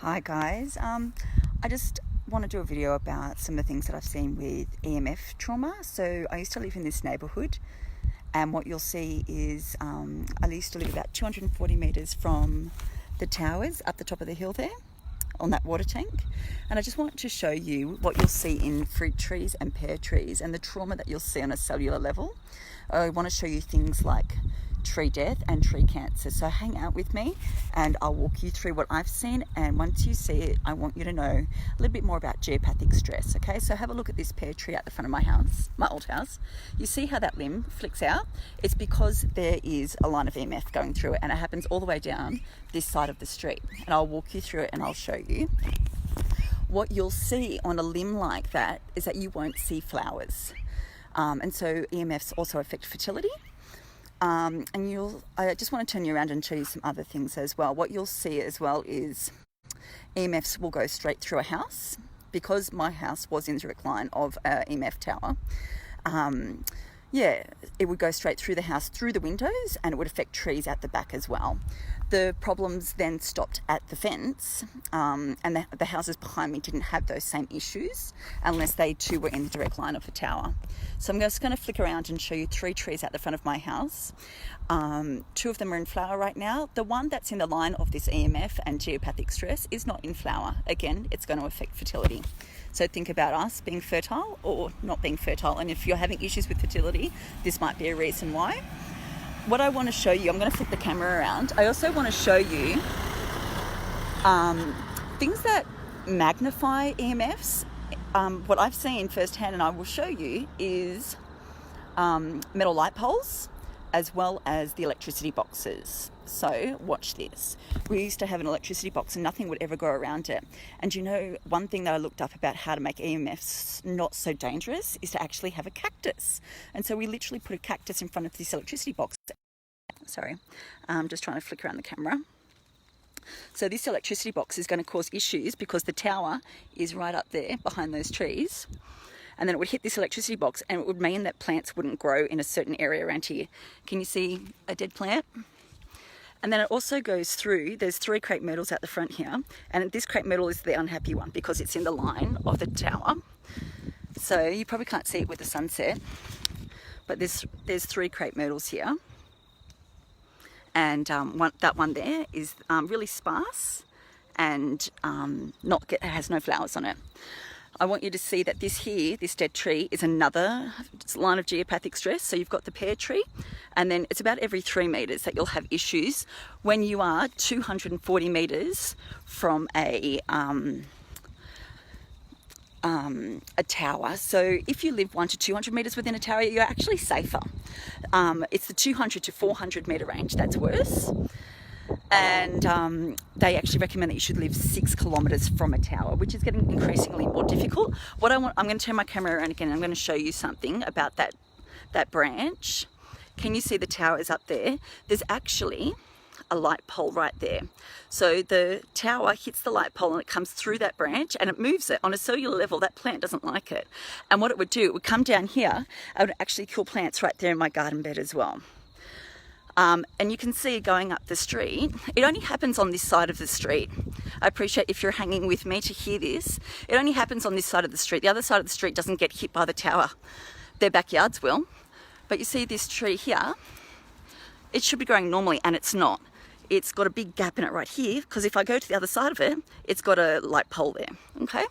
Hi guys, I just want to do a video about some of the things that I've seen with EMF trauma. So I used to live in this neighbourhood, and what you'll see is I used to live about 240 metres from the towers up the top of the hill there on that water tank. And I just want to show you what you'll see in fruit trees and pear trees and the trauma that you'll see on a cellular level. I want to show you things like tree death and tree cancer. So hang out with me and I'll walk you through what I've seen, and once you see it, I want you to know a little bit more about geopathic stress. Okay, so have a look at this pear tree at the front of my house, my old house. You see how that limb flicks out? It's because there is a line of EMF going through it, and it happens all the way down this side of the street, and I'll walk you through it and I'll show you. What you'll see on a limb like that is that you won't see flowers, and so EMFs also affect fertility. I just want to turn you around and show you some other things as well. What you'll see as well is EMFs will go straight through a house, because my house was in the direct line of an EMF tower. It would go straight through the house, through the windows, and it would affect trees at the back as well. The problems then stopped at the fence, and the houses behind me didn't have those same issues unless they too were in the direct line of the tower. So I'm just going to flick around and show you 3 trees at the front of my house. 2 of them are in flower right now. The one that's in the line of this EMF and geopathic stress is not in flower. Again, it's going to affect fertility. So think about us being fertile or not being fertile. And if you're having issues with fertility, this might be a reason why. What I want to show you, I'm going to flip the camera around. I also want to show you things that magnify EMFs. What I've seen firsthand, and I will show you, is metal light poles as well as the electricity boxes. So watch this. We used to have an electricity box and nothing would ever go around it. And you know, one thing that I looked up about how to make EMFs not so dangerous is to actually have a cactus. And so we literally put a cactus in front of this electricity box. Sorry, I'm just trying to flick around the camera. So this electricity box is going to cause issues because the tower is right up there behind those trees. And then it would hit this electricity box, and it would mean that plants wouldn't grow in a certain area around here. Can you see a dead plant? And then it also goes through, there's 3 crepe myrtles at the front here, and this crepe myrtle is the unhappy one because it's in the line of the tower. So you probably can't see it with the sunset, but there's 3 crepe myrtles here. And that one there is really sparse and has no flowers on it. I want you to see that this dead tree, is another line of geopathic stress. So you've got the pear tree, and then it's about every 3 metres that you'll have issues when you are 240 metres from a tower. So if you live 1 to 200 metres within a tower, you're actually safer. It's the 200 to 400 metre range that's worse. And they actually recommend that you should live 6 kilometres from a tower, which is getting increasingly more difficult. I'm going to turn my camera around again, and I'm going to show you something about that branch. Can you see the towers up there? There's actually a light pole right there. So the tower hits the light pole and it comes through that branch and it moves it. On a cellular level, that plant doesn't like it. And what it would do, it would come down here and would actually kill plants right there in my garden bed as well. And you can see going up the street, it only happens on this side of the street. I appreciate if you're hanging with me to hear this. It only happens on this side of the street. The other side of the street doesn't get hit by the tower. Their backyards will. But you see this tree here, it should be growing normally, and it's not. It's got a big gap in it right here, because if I go to the other side of it, it's got a light pole there, okay?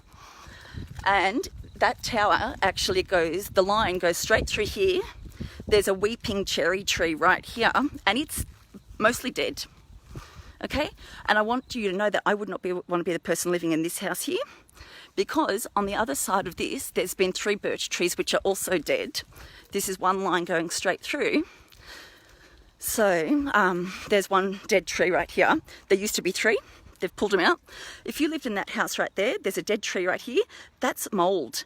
And that tower actually the line goes straight through here. There's a weeping cherry tree right here, and it's mostly dead, okay? And I want you to know that I would not want to be the person living in this house here, because on the other side of this, there's been 3 birch trees which are also dead. This is one line going straight through. So there's 1 dead tree right here. There used to be 3. They've pulled them out. If you lived in that house right there, there's a dead tree right here. That's mold.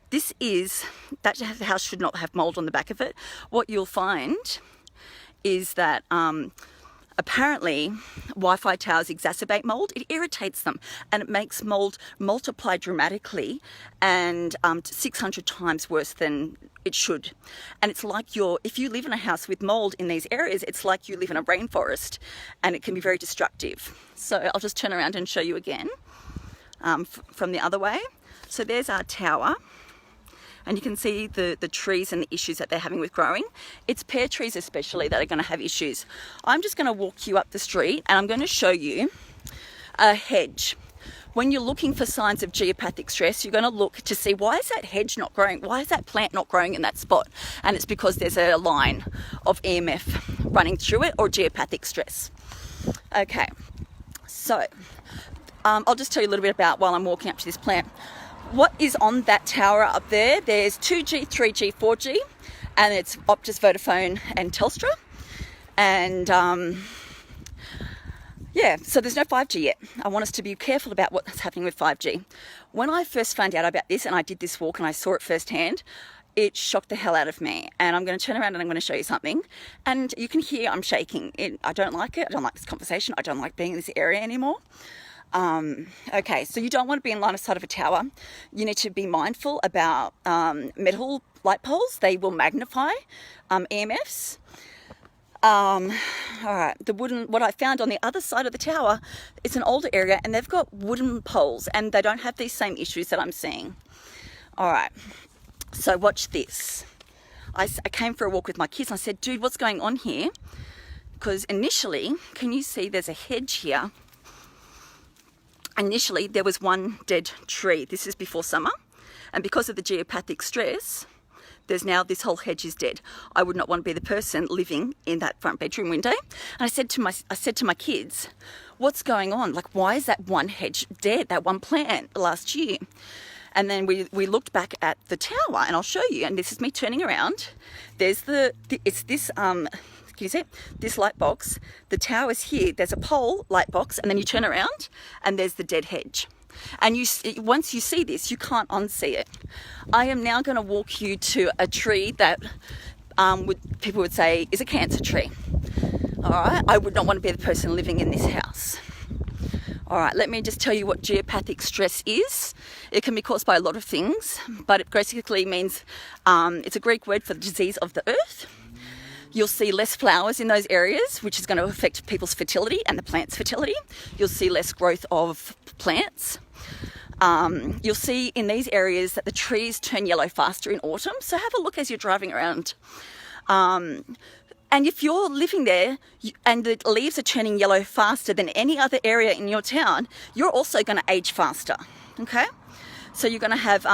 That house should not have mold on the back of it. What you'll find is that Apparently, Wi-Fi towers exacerbate mold. It irritates them, and it makes mold multiply dramatically and 600 times worse than it should. And it's like if you live in a house with mold in these areas, it's like you live in a rainforest, and it can be very destructive. So I'll just turn around and show you again from the other way. So there's our tower. And you can see the trees and the issues that they're having with growing. It's pear trees especially that are going to have issues. I'm just going to walk you up the street and I'm going to show you a hedge. When you're looking for signs of geopathic stress, you're going to look to see, why is that hedge not growing? Why is that plant not growing in that spot? And it's because there's a line of EMF running through it, or geopathic stress. Okay, so I'll just tell you a little bit about, while I'm walking up to this plant, what is on that tower up there. There's 2G, 3G, 4G, and it's Optus, Vodafone and Telstra. And yeah, so there's no 5G yet. I want us to be careful about what's happening with 5G. When I first found out about this and I did this walk and I saw it firsthand, it shocked the hell out of me. And I'm going to turn around and I'm going to show you something. And you can hear I'm shaking. I don't like it. I don't like this conversation. I don't like being in this area anymore. Okay, so you don't want to be in line of sight of a tower. You need to be mindful about metal light poles. They will magnify EMFs. All right, what I found on the other side of the tower, it's an older area and they've got wooden poles and they don't have these same issues that I'm seeing. All right, so watch this. I came for a walk with my kids and I said, dude, what's going on here? Because initially, can you see there's a hedge here? Initially, there was one dead tree. This is before summer. And because of the geopathic stress, there's now this whole hedge is dead. I would not want to be the person living in that front bedroom window. And I said to my kids, what's going on? Like, why is that one hedge dead, that one plant last year? And then we looked back at the tower, and I'll show you. And this is me turning around. There's it's this, can you see it? This light box. The tower's here. There's a pole light box, and then you turn around, and there's the dead hedge. And once you see this, you can't unsee it. I am now going to walk you to a tree that people would say is a cancer tree. All right, I would not want to be the person living in this house. All right, let me just tell you what geopathic stress is. It can be caused by a lot of things, but it basically means it's a Greek word for the disease of the earth. You'll see less flowers in those areas, which is going to affect people's fertility and the plant's fertility. You'll see less growth of plants. You'll see in these areas that the trees turn yellow faster in autumn. So have a look as you're driving around. And if you're living there and the leaves are turning yellow faster than any other area in your town, you're also going to age faster. Okay? So you're going to have,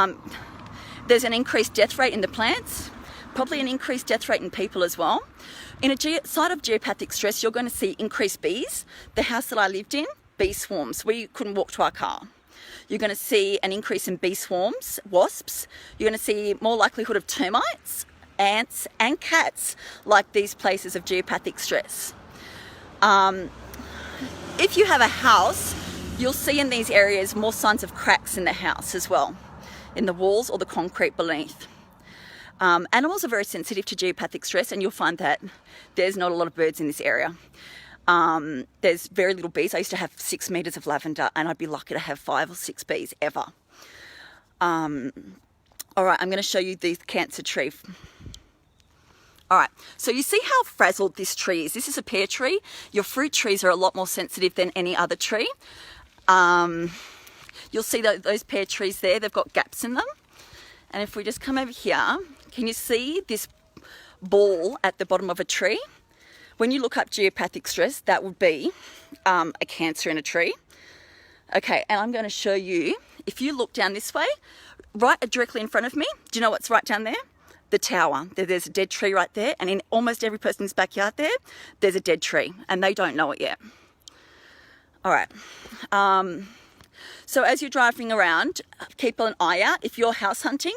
there's an increased death rate in the plants, probably an increased death rate in people as well. In a site of geopathic stress, you're going to see increased bees. The house that I lived in, bee swarms. We couldn't walk to our car. You're going to see an increase in bee swarms, wasps. You're going to see more likelihood of termites, ants and cats, like these places of geopathic stress. If you have a house, you'll see in these areas more signs of cracks in the house as well, in the walls or the concrete beneath. Animals are very sensitive to geopathic stress, and you'll find that there's not a lot of birds in this area. There's very little bees. I used to have 6 meters of lavender, and I'd be lucky to have 5 or 6 bees ever. All right, I'm going to show you the cancer tree. All right, so you see how frazzled this tree is. This is a pear tree. Your fruit trees are a lot more sensitive than any other tree. You'll see those pear trees there, they've got gaps in them. And if we just come over here, can you see this ball at the bottom of a tree? When you look up geopathic stress, that would be a cancer in a tree. Okay, and I'm going to show you, if you look down this way, right directly in front of me, do you know what's right down there? The tower. There's a dead tree right there, and in almost every person's backyard there's a dead tree, and they don't know it yet. All right. So as you're driving around, keep an eye out. If you're house hunting,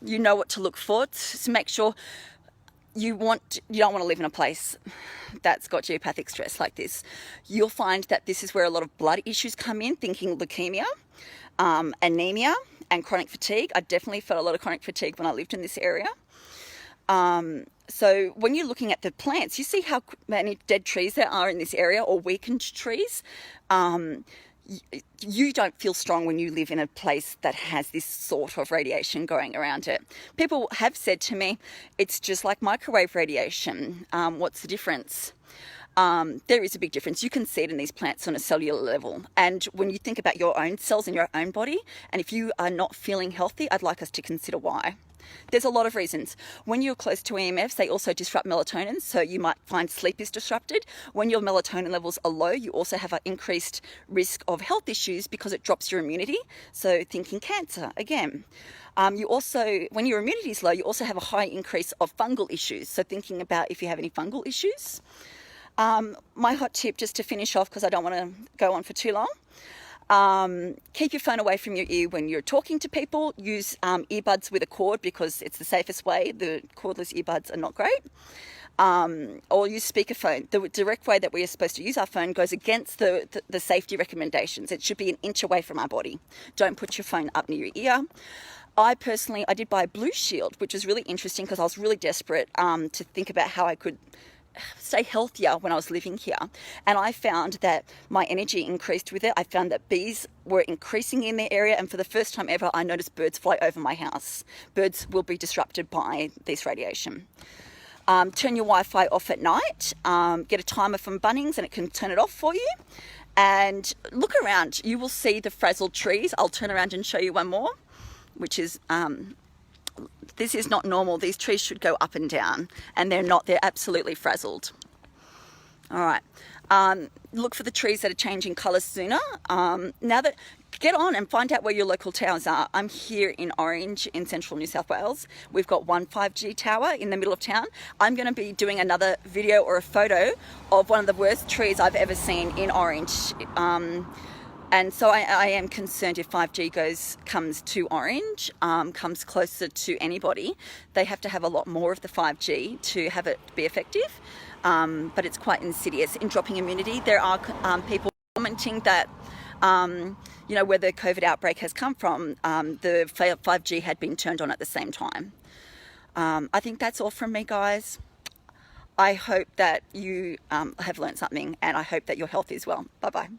you know what to look for. To make sure you don't want to live in a place that's got geopathic stress like this. You'll find that this is where a lot of blood issues come in, thinking leukemia, anemia, and chronic fatigue. I definitely felt a lot of chronic fatigue when I lived in this area. So when you're looking at the plants, you see how many dead trees there are in this area, or weakened trees. You don't feel strong when you live in a place that has this sort of radiation going around it. People have said to me, it's just like microwave radiation. What's the difference? There is a big difference. You can see it in these plants on a cellular level. And when you think about your own cells in your own body, and if you are not feeling healthy, I'd like us to consider why. There's a lot of reasons. When you're close to EMFs, they also disrupt melatonin, so you might find sleep is disrupted. When your melatonin levels are low, you also have an increased risk of health issues because it drops your immunity, so thinking cancer again. You also, when your immunity is low, you also have a high increase of fungal issues, so thinking about if you have any fungal issues. My hot tip, just to finish off, because I don't want to go on for too long, keep your phone away from your ear when you're talking to people. Use earbuds with a cord, because it's the safest way. The cordless earbuds are not great. Or use speakerphone. The direct way that we are supposed to use our phone goes against the safety recommendations. It should be an inch away from our body. Don't put your phone up near your ear. I did buy a Blue Shield, which was really interesting because I was really desperate to think about how I could stay healthier when I was living here, and I found that my energy increased with it. I found that bees were increasing in their area, and for the first time ever I noticed birds fly over my house. Birds will be disrupted by this radiation. Turn your Wi-Fi off at night. Get a timer from Bunnings and it can turn it off for you. And look around, you will see the frazzled trees. I'll turn around and show you one more, which is this is not normal. These trees should go up and down, and they're not. They're absolutely frazzled. All right. Look for the trees that are changing colour sooner. Get on and find out where your local towers are. I'm here in Orange in central New South Wales. We've got one 5G tower in the middle of town. I'm going to be doing another video or a photo of one of the worst trees I've ever seen in Orange. And so I am concerned if 5G comes to Orange, comes closer to anybody. They have to have a lot more of the 5G to have it be effective, but it's quite insidious in dropping immunity. There are people commenting that, where the COVID outbreak has come from, the 5G had been turned on at the same time. I think that's all from me, guys. I hope that you have learned something, and I hope that your health is well. Bye-bye.